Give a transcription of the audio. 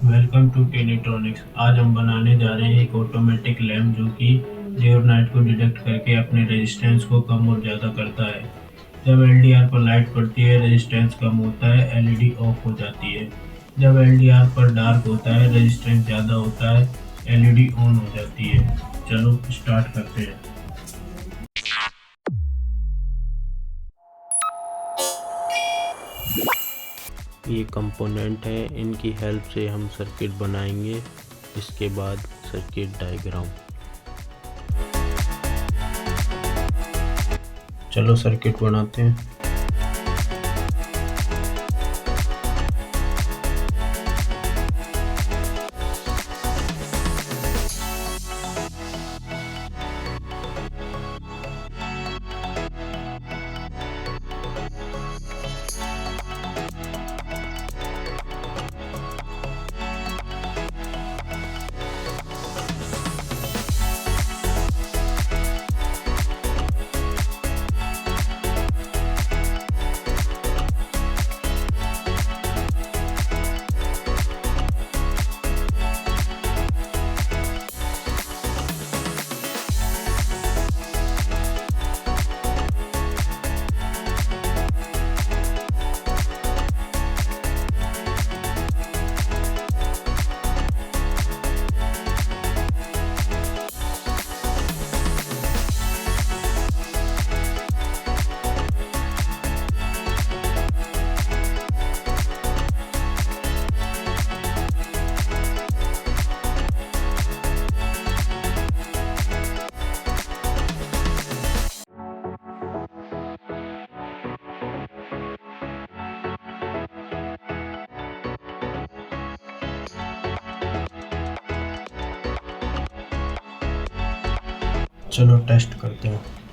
Welcome to टेनीट्रॉनिक्स। आज हम बनाने जा रहे हैं एक ऑटोमेटिक लैंप जो कि डे और नाइट को डिटेक्ट करके अपने रेजिस्टेंस को कम और ज़्यादा करता है। जब एलडीआर पर लाइट पड़ती है रेजिस्टेंस कम होता है, एलईडी ऑफ हो जाती है। जब एलडीआर पर डार्क होता है रेजिस्टेंस ज़्यादा होता है, एलईडी ऑन हो जाती है। चलो स्टार्ट करते हैं। ये कंपोनेंट है, इनकी हेल्प से हम सर्किट बनाएंगे। इसके बाद सर्किट डायग्राम। चलो सर्किट बनाते हैं। चलो टेस्ट करते हैं।